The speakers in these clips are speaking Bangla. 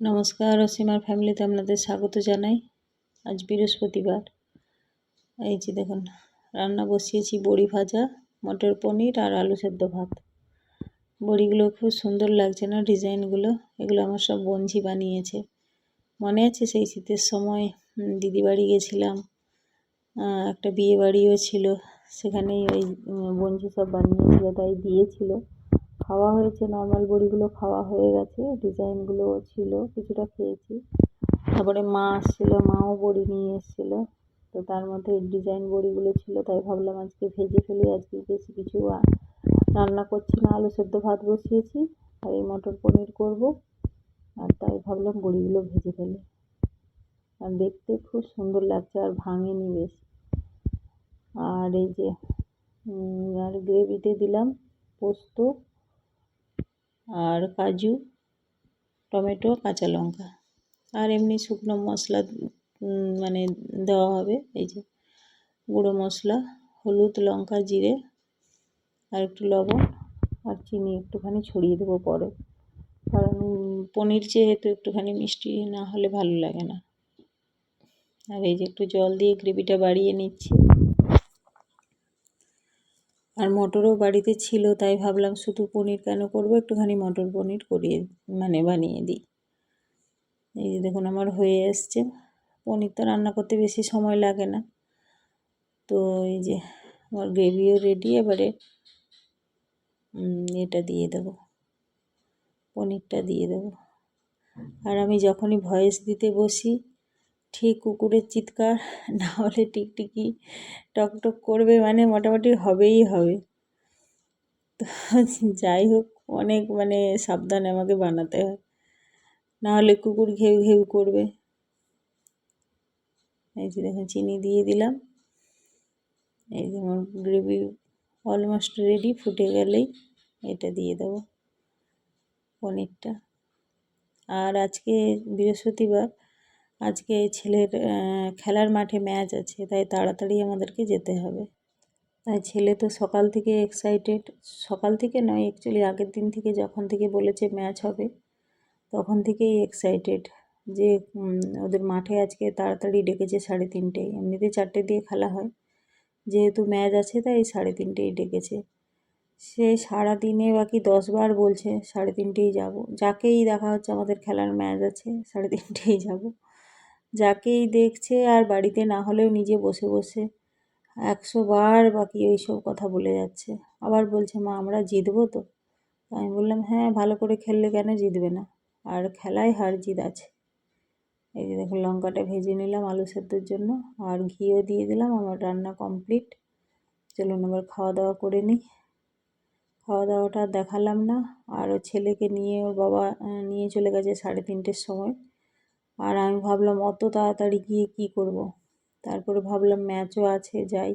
নমস্কার, অসীমার ফ্যামিলিতে আপনাদের স্বাগত জানাই। আজ বৃহস্পতিবার। এই যে দেখুন, রান্না বসিয়েছি বড়ি ভাজা, মটর পনির আর আলু সেদ্ধ ভাত। বড়িগুলো খুব সুন্দর লাগছে না ডিজাইনগুলো? এগুলো আমার সব বোনঝি বানিয়েছে। মনে আছে সেই শীতের সময় দিদি বাড়ি গেছিলাম, একটা বিয়ে বাড়িও ছিল, সেখানেই ওই বোনঝি সব বানিয়েছিল, তাই দিয়েছিল। খাওয়া হয়েছে, নর্মাল বড়িগুলো খাওয়া হয়ে গেছে, ডিজাইনগুলো ছিল, কিছুটা খেয়েছি। তারপরে মা আসছিল, মাও বড়ি নিয়ে এসেছিল, তো তার মধ্যে ডিজাইন বড়িগুলো ছিল, তাই ভাবলাম আজকে ভেজে ফেলি। আজকে বেশি কিছু রান্না করছি না, আলু সেদ্ধ ভাত বসিয়েছি আর এই মটর পনির করব, আর তাই ভাবলাম বড়িগুলো ভেজে ফেলি। আর দেখতে খুব সুন্দর লাগছে আর ভাঙেনি বেশ। আর এই যে আর গ্রেভিতে দিলাম পোস্ত আর কাজু, টমেটো, কাঁচা লঙ্কা, আর এমনি শুকনো মশলা মানে দেওয়া হবে। এই যে গুঁড়ো মশলা, হলুদ, লঙ্কা, জিরে আর একটু লবণ আর চিনি একটুখানি ছড়িয়ে দেবো পরে, কারণ পনির যেহেতু একটুখানি মিষ্টি না হলে ভালো লাগে না। আর এই যে একটু জল দিয়ে গ্রেভিটা বাড়িয়ে নিচ্ছি। আর মটরও বাড়িতে ছিল, তাই ভাবলাম শুধু পনির কেন করবো, একটুখানি মটর পনির করিয়ে বানিয়ে দিই। এই যে দেখুন আমার হয়ে এসছে। পনির তো রান্না করতে বেশি সময় লাগে না। তো এই যে আমার গ্রেভিও রেডি। এবারে এটা দিয়ে দেবো, পনিরটা দিয়ে দেবো। আর আমি যখনই ভয়েস দিতে বসি, ঠিক কুকুরের চিৎকার না হলে টিকটিকি টকটক করবে, মানে মোটামুটি হবেই হবে। তো যাই হোক, অনেক সাবধানে আমাকে বানাতে হয়, না হলে কুকুর ঘেউ ঘেউ করবে। এই যে দেখুন চিনি দিয়ে দিলাম। এই যে আমার গ্রেভি অলমোস্ট রেডি, ফুটে গেলেই এটা দিয়ে দেবো পনিরটা। আর আজকে বৃহস্পতিবার, আজকে ছেলের খেলার মাঠে ম্যাচ আছে, তাই তাড়াতাড়ি আমাদেরকে যেতে হবে। তাই ছেলে তো সকাল থেকে এক্সাইটেড, সকাল থেকে নয় অ্যাকচুয়ালি আগের দিন থেকে, যখন থেকে বলেছে ম্যাচ হবে তখন থেকেই এক্সাইটেড যে ওদের মাঠে আজকে তাড়াতাড়ি ডেকেছে 3:30। এমনিতে 4টে দিয়ে খেলা হয়, যেহেতু ম্যাচ আছে তাই 3:30 ডেকেছে। সে সারাদিনে বাকি 10বার বলছে 3:30 যাবো। যাকেই দেখা হচ্ছে আমাদের খেলার ম্যাচ আছে 3:30 যাবো, যাকেই দেখছে, আর বাড়িতে না হলেও নিজে বসে বসে 100বার বাকি ওইসব কথা বলে যাচ্ছে। আবার বলছে মা আমরা জিতবো তো? আমি বললাম হ্যাঁ, ভালো করে খেললে কেন জিতবে না, আর খেলায় হার জিত আছে। এই যে দেখুন লঙ্কাটা ভেজে নিলাম আলু সেদ্ধর জন্য, আর ঘিও দিয়ে দিলাম। আমার রান্না কমপ্লিট। চলুন এবার খাওয়া দাওয়া করে নিই। খাওয়া দাওয়াটা দেখালাম না। আর ওর ছেলেকে নিয়ে ওর বাবা নিয়ে চলে গেছে 3:30-র সময়। আর আমি ভাবলাম অত তাড়াতাড়ি গিয়ে কী করব। তারপরে ভাবলাম ম্যাচও আছে, যাই।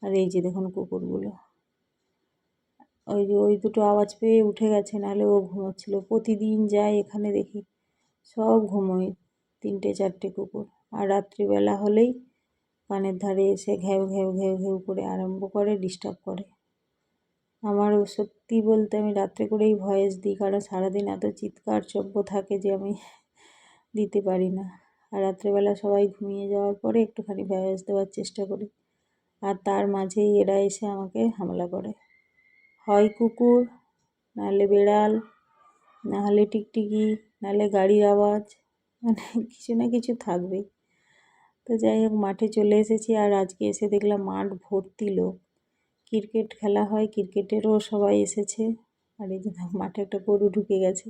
আর এই যে দেখুন কুকুরগুলো, ওই দুটো আওয়াজ পেয়ে উঠে গেছে, নাহলে ও ঘুমোচ্ছিল। প্রতিদিন যাই এখানে দেখি সব ঘুমোয়, 3-4টে কুকুর। আর রাত্রিবেলা হলেই কানের ধারে এসে ঘেউ ঘেউ ঘেউ ঘেউ করে আরম্ভ করে, ডিস্টার্ব করে। আমারও সত্যি বলতে আমি রাত্রে করেই ভয়েস দিই, কারণ সারাদিন এত চিৎকার চব্য থাকে যে আমি দিতে পারি না। আর রাত্রেবেলা সবাই ঘুমিয়ে যাওয়ার পরে একটুখানি ভয়েস দেওয়ার চেষ্টা করি, আর তার মাঝেই এরা এসে আমাকে হামলা করে। হয় কুকুর, নাহলে বেড়াল, নাহলে টিকটিকি, নাহলে গাড়ির আওয়াজ, কিছু না কিছু থাকবেই। তো যাই হোক, মাঠে চলে এসেছি। আর আজকে এসে দেখলাম মাঠ ভর্তি লোক, ক্রিকেট খেলা হয়, ক্রিকেটেরও সবাই এসেছে। আর এই যে মাঠে একটা গরু ঢুকে গেছে,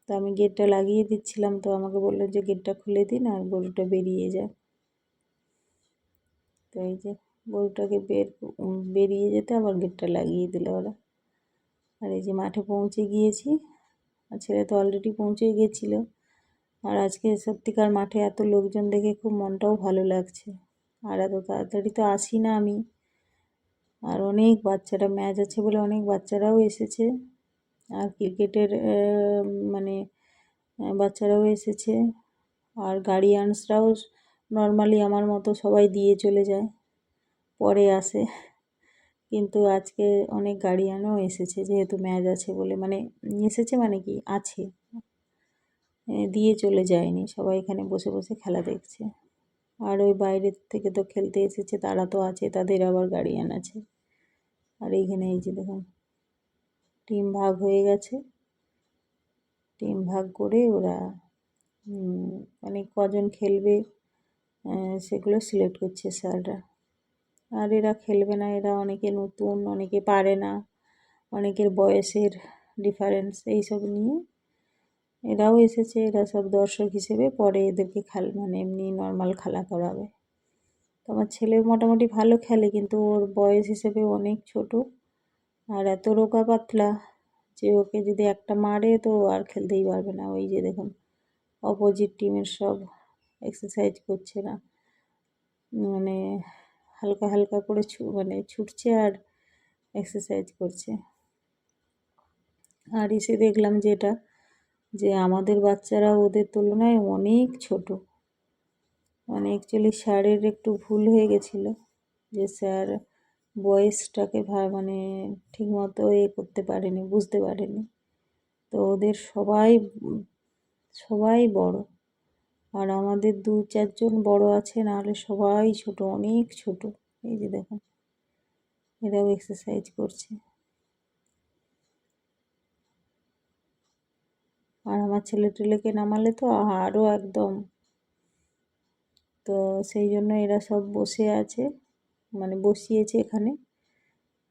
তো আমি গেটটা লাগিয়ে দিচ্ছিলাম, তো আমাকে বললো যে গেটটা খুলে দিন আর গরুটা বেরিয়ে যায়। তো এই যে গরুটাকে বেরিয়ে যেতে আবার গেটটা লাগিয়ে দিল ওরা। আর এই যে মাঠে পৌঁছে গিয়েছি, আর ছেলে তো অলরেডি পৌঁছে গিয়েছিলো। আর আজকে সত্যিকার মাঠে এত লোকজন দেখে খুব মনটাও ভালো লাগছে। আর এত তাড়াতাড়ি তো আসি না আমি। আর অনেক বাচ্চারা, ম্যাচ আছে বলে অনেক বাচ্চারাও এসেছে। আর ক্রিকেটের বাচ্চারাও এসেছে। আর গার্ডিয়ানসরাও নর্মালি আমার মতো সবাই দিয়ে চলে যায়, পরে আসে। কিন্তু আজকে অনেক গার্ডিয়ানও এসেছে, যেহেতু ম্যাচ আছে বলে, এসেছে কি আছে। দিয়ে চলে যায়নি, সবাই এখানে বসে বসে খেলা দেখছে। আর ওই বাইরের থেকে তো খেলতে এসেছে, তারা তো আছে, তাদের আবার গার্ডিয়ান আছে। আর এইখানে এই যে দেখুন টিম ভাগ হয়ে গেছে, টিম ভাগ করে ওরা মানে কজন খেলবে সেগুলো সিলেক্ট করছে স্যাররা। আর এরা খেলবে না, এরা অনেকে নতুন, অনেকে পারে না, অনেকের বয়সের ডিফারেন্স, এইসব নিয়ে এরাও এসেছে। এরা সব দর্শক হিসেবে, পরে এদেরকে মানে এমনি নর্মাল খেলা করাবে। তো আমার ছেলে মোটামুটি ভালো খেলে, কিন্তু ওর বয়স হিসেবে অনেক ছোট আর এত রোগা পাতলা যে ওকে যদি একটা মারে তো আর খেলতেই পারবে না। ওই যে দেখুন অপোজিট টিমের সব এক্সারসাইজ করছে না, মানে হালকা হালকা করে মানে ছুটছে আর এক্সারসাইজ করছে। আর এসে দেখলাম যেটা, যে আমাদের বাচ্চারা ওদের তুলনায় অনেক ছোট। মানে অ্যাকচুয়ালি স্যারের একটু ভুল হয়ে গেছিলো, যে স্যার বয়সটাকে মানে ঠিকমতো করতে পারেনি, বুঝতে পারেনি। তো ওদের সবাই বড়, আর আমাদের 2-4 জন বড় আছে, নাহলে সবাই ছোট, অনেক ছোট। এই যে দেখুন এরাও এক্সারসাইজ করছে। আর আমার ছেলেকে নামালে তো আরও একদম, তো সেই জন্য এরা সব বসে আছে, মানে বসিয়েছে এখানে,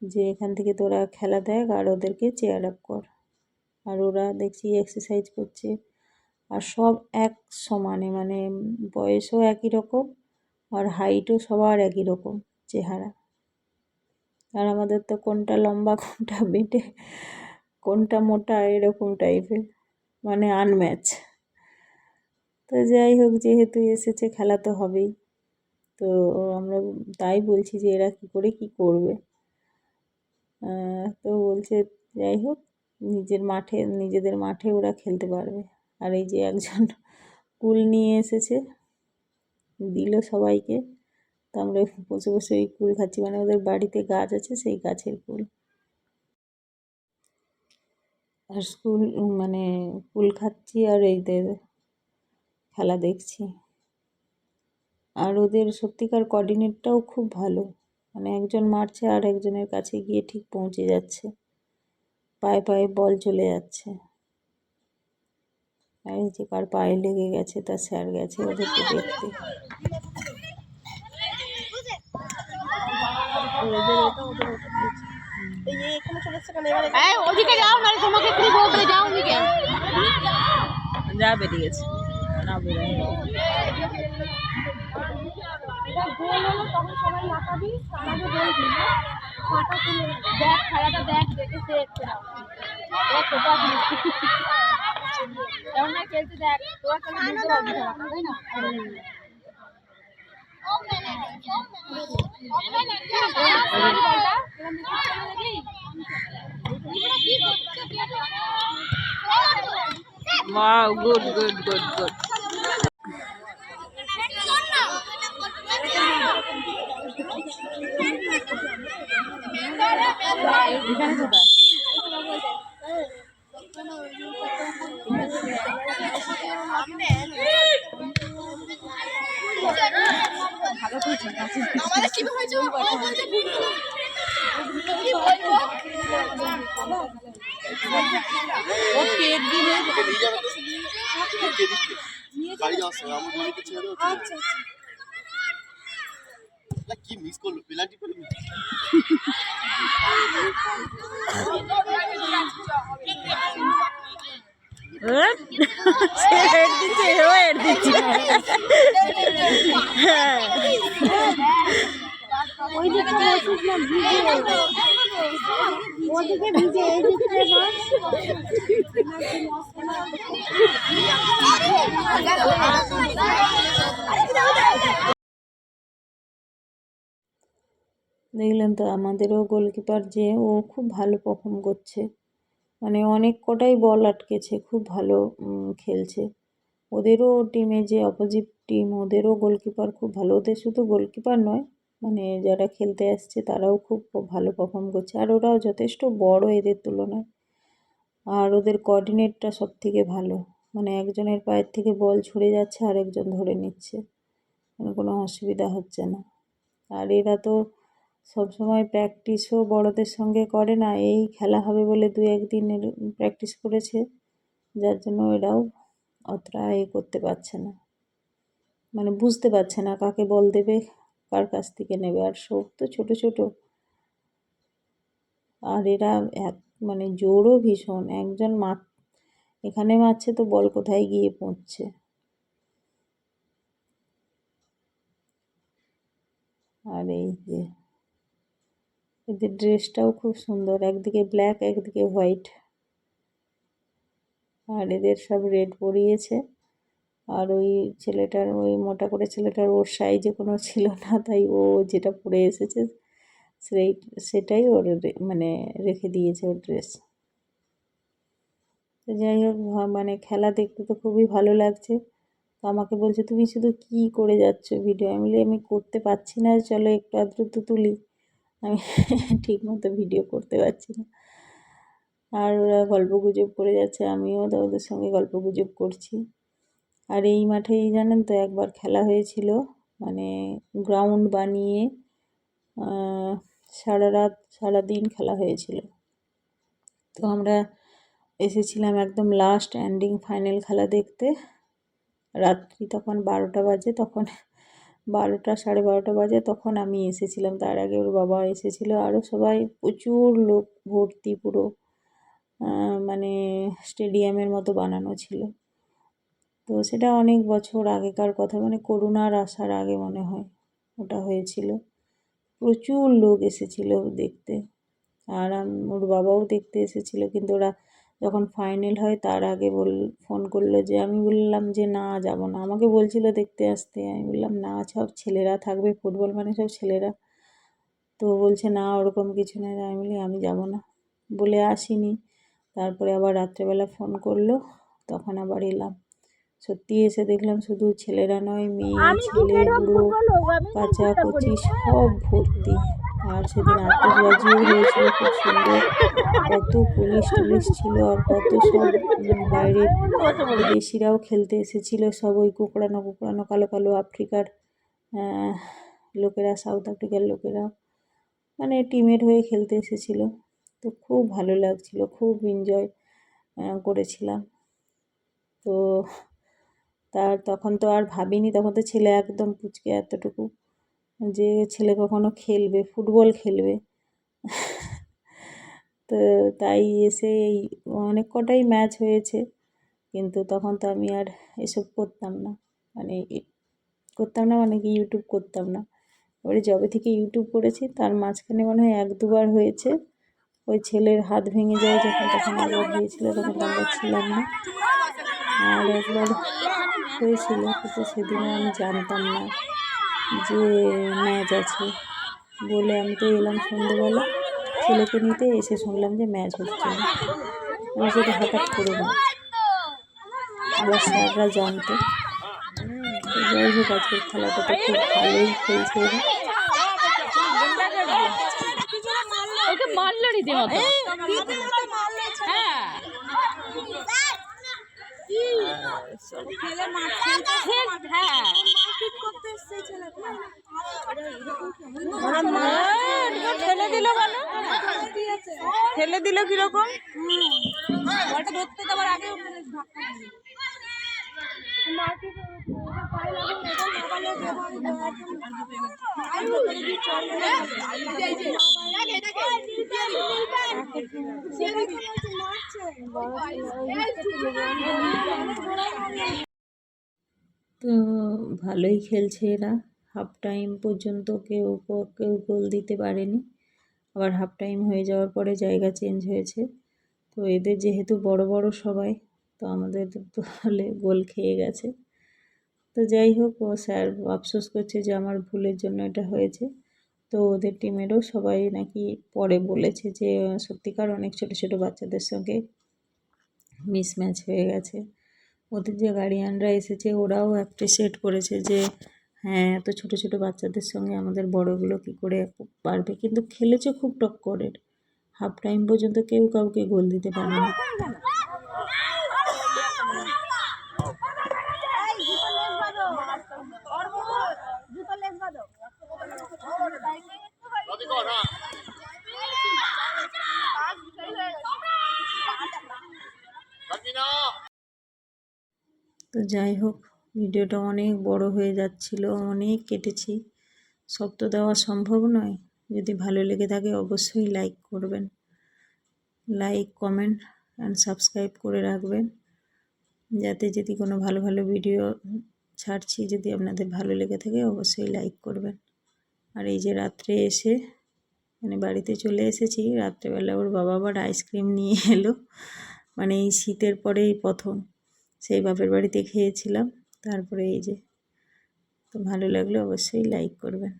যে এখান থেকে তোরা খেলা দেখ আর ওদেরকে চেয়ার আপ কর। আর ওরা দেখছি এক্সারসাইজ করছে, আর সব এক সমানে, মানে বয়সও একই রকম আর হাইটও সবার একই রকম চেহারা। আর আমাদের তো কোনটা লম্বা, কোনটা বেটে, কোনটা মোটা, এরকম টাইপের, মানে আনম্যাচ। তো যাই হোক, যেহেতু এসেছে খেলা তো হবেই। তো আমরা তাই বলছি যে এরা কী করে কী করবে। তো বলছে যাই হোক, নিজেদের মাঠে ওরা খেলতে পারবে। আর এই যে একজন কুল নিয়ে এসেছে, দিল সবাইকে, তো আমরা বসে বসে ওই কুল খাচ্ছি, মানে ওদের বাড়িতে গাছ আছে, সেই গাছের কুল। আর মানে কুল খাচ্ছি আর এইদের খেলা দেখছি। আর ওদের সত্যিকার কোঅর্ডিনেটটাও খুব ভালো, মানে একজন মারছে আর একজনের কাছে গিয়ে ঠিক পৌঁছে যাচ্ছে, পায়ে পায়ে বল চলে যাচ্ছে। আর এই যে কার পায়ে লেগে গেছে, তার স্যার গেছে ওদেরকে দেখতে। যা বেরিয়ে গেছে না, বেরোয় খেলতে দেখ, তোরা খেলতে পারবি না, তাই না? Wow, good, good, good, good. এখানে কোথায়? ভালো করছে কাছে। আমাদের কি হয়েছে? ও বলছে ও কেক দিয়ে নিয়ে যাবে তো। বাড়ি যাওয়ার সময় আমার বাড়িতে ছেড়ে দাও। আচ্ছা আচ্ছা। কি মিস করলো, পেনাল্টি করে মিস। হেড দিচ্ছে, হেড দিচ্ছে। ওইদিকে বসিস না, ভিজে ওদিকে ভিজে, এইদিকে দেখলেন তো আমাদেরও গোলকিপার, যে ও খুব ভালো পারফর্ম করছে, মানে অনেক কটাই বল আটকেছে, খুব ভালো খেলছে। ওদেরও টিমে, যে অপোজিট টিম, ওদেরও গোলকিপার খুব ভালো। ওদের শুধু গোলকিপার নয়, মানে যারা খেলতে আসছে তারাও খুব ভালো পারফর্ম করছে। আর ওরাও যথেষ্ট বড় এদের তুলনায়, আর ওদের কোঅর্ডিনেটটা সব থেকে ভালো। মানে একজনের পায়ের থেকে বল ছুড়ে যাচ্ছে আর একজন ধরে নিচ্ছে, মানে কোনো অসুবিধা হচ্ছে না। আর এরা তো সবসময় প্র্যাকটিসও বড়দের সঙ্গে করে না, এই খেলা হবে বলে 2-1 দিন প্র্যাকটিস করেছে, যার জন্য এরাও অতটা করতে পারছে না, মানে বুঝতে পারছে না কাকে বল দেবে, কার কাছ থেকে নেবে। আর সব তো ছোট ছোট, আর এরা মানে জোরও ভীষণ, একজন এখানে মারছে তো বল কোথায় গিয়ে পৌঁছছে। আর এই যে এদের ড্রেসটাও খুব সুন্দর, একদিকে ব্ল্যাক একদিকে হোয়াইট, আর এদের সব রেড পরিয়েছে। আর ওই ছেলেটার, ওই মোটা করে ছেলেটার ওর সাইজে কোনো ছিল না, তাই ও যেটা পরে এসেছে সেটাই ওর মানে রেখে দিয়েছে ওর ড্রেস। তো যাই হোক, মানে খেলা দেখতে তো খুবই ভালো লাগছে। তো আমাকে বলছে তুমি শুধু কি করে যাচ্ছ ভিডিও, আমি বলি আমি করতে পারছি না, চলো একটু আধটু তো তুলি, আমি ঠিক মতো ভিডিও করতে পারছি না। আর ওরা গল্প গুজব করে যাচ্ছে, আমিও তো ওদের সঙ্গে গল্প গুজব করছি। আর এই মাঠেই জানেন তো একবার খেলা হয়েছিল, মানে গ্রাউন্ড বানিয়ে সারা রাত সারাদিন খেলা হয়েছিল। তো আমরা এসেছিলাম একদম লাস্ট এন্ডিং ফাইনাল খেলা দেখতে। রাত্রি তখন 12টা বাজে, তখন 12টা 12:30 বাজে, তখন আমি এসেছিলাম। তার আগে ওর বাবা এসেছিল, আরও সবাই প্রচুর লোক ভর্তি পুরো, মানে স্টেডিয়ামের মতো বানানো ছিল। তো সেটা অনেক বছর আগেকার কথা, মানে করোনার আসার আগে মনে হয় ওটা হয়েছিল। প্রচুর লোক এসেছিল দেখতে, আর ওর বাবাও দেখতে এসেছিল। কিন্তু ওরা যখন ফাইনাল হয় তার আগে ফোন করলো, যে আমি বললাম যে না যাব না, আমাকে বলছিল দেখতে আসতে, আমি বললাম না, সব ছেলেরা থাকবে, ফুটবল মানে সব ছেলেরা। তো বলছে না ওরকম কিছু নেই, আমি বলি আমি যাব না, বলে আসিনি। তারপরে আবার রাত্রেবেলা ফোন করলো, তখন আবার এলাম। সত্যি এসে দেখলাম শুধু ছেলেরা নয়, মেয়ে ছেলে বুড়ো কাঁচা কচি সব ভর্তি। আর সেদিন আতশবাজিও হয়েছিল খুব সুন্দর, কত পুলিশ টুলিশ ছিল, আর কত সব বাইরের বিদেশিরাও খেলতে এসেছিল, সব ওই কুকড়ানো কুকড়ানো কালো কালো আফ্রিকার লোকেরা, সাউথ আফ্রিকার লোকেরা, মানে টিমের হয়ে খেলতে এসেছিল। তো খুব ভালো লাগছিল, খুব এনজয় করেছিলাম। তো তখন তো আর ভাবিনি, তখন তো ছেলে একদম পুচকে এতটুকু, যে ছেলে কখনো খেলবে, ফুটবল খেলবে। তো তাই এসে এই অনেক কটাই ম্যাচ হয়েছে, কিন্তু তখন তো আমি আর এসব করতাম না, মানে মানে কি ইউটিউব করতাম না। এবারে যবে থেকে ইউটিউব করেছি তার মাঝখানে মনে হয় 1-2বার হয়েছে, ওই ছেলের হাত ভেঙে যায় যখন, তখন একবার হয়েছিল, তখন তো আমরা ছিলাম না। আর একবার হয়েছিল, কিন্তু সেদিনে আমি জানতাম না যে ম্যাচ আছে বলে, আমি তো এলাম সন্ধেবেলা ছেলেকে নিতে, এসে শুনলাম যে ম্যাচ হচ্ছে না, মানে সেটা হঠাৎ করে না, আবার স্যাররা জানতো। তো যাই হোক, আজকের খেলাটা তো খুব ভালোই খেলছে এরা। ওকে মারলো রীতিমতো। হ্যাঁ ঠেলে দিল কেন? ঠেলে দিল কিরকম? বলটা ধরতে দেওয়ার আগে তো ভালোই খেলছে এরা, হাফ টাইম পর্যন্ত কেউ কেউ গোল দিতে পারেনি, আবার হাফ টাইম হয়ে যাওয়ার পরে জায়গা চেঞ্জ হয়েছে। তো এদের যেহেতু বড় বড় সবাই, তো আমাদের দলে গোল খেয়ে গেছে। তো যাই হোক, ও স্যার আফসোস করছে যে আমার ভুলের জন্য এটা হয়েছে। তো ওদের টিমেরও সবাই নাকি পরে বলেছে যে সত্যিকার অনেক ছোট ছোট বাচ্চাদের সঙ্গে মিসম্যাচ হয়ে গেছে। ওদের যে গার্ডিয়ানরা এসেছে ওরাও অ্যাপ্রিসিয়েট করেছে যে হ্যাঁ, এত ছোট ছোট বাচ্চাদের সঙ্গে আমাদের বড়গুলো কী করে পারবে, কিন্তু খেলেছে খুব টক্করের, হাফ টাইম পর্যন্ত কেউ কাউকে গোল দিতে পারেনি। তো যাই হোক, ভিডিওটা অনেক বড় হয়ে যাচ্ছিল, অনেক কেটেছি, সব তো দেওয়া সম্ভব নয়। যদি ভালো লেগে থাকে অবশ্যই লাইক করবেন, লাইক কমেন্ট অ্যান্ড সাবস্ক্রাইব করে রাখবেন, যাতে যদি কোনো ভালো ভালো ভিডিও ছাড়ছি যদি আপনাদের ভালো লেগে থাকে অবশ্যই লাইক করবেন। আর এই যে রাত্রে এসে মানে বাড়িতে চলে এসেছি, রাত্রেবেলা ওর বাবা আবার আইসক্রিম নিয়ে এলো, মানে এই শীতের পরেই প্রথম, সেই বাপের বাড়িতে খেয়েছিলাম। তারপরে এই যে, তো ভালো লাগলে অবশ্যই লাইক করবেন।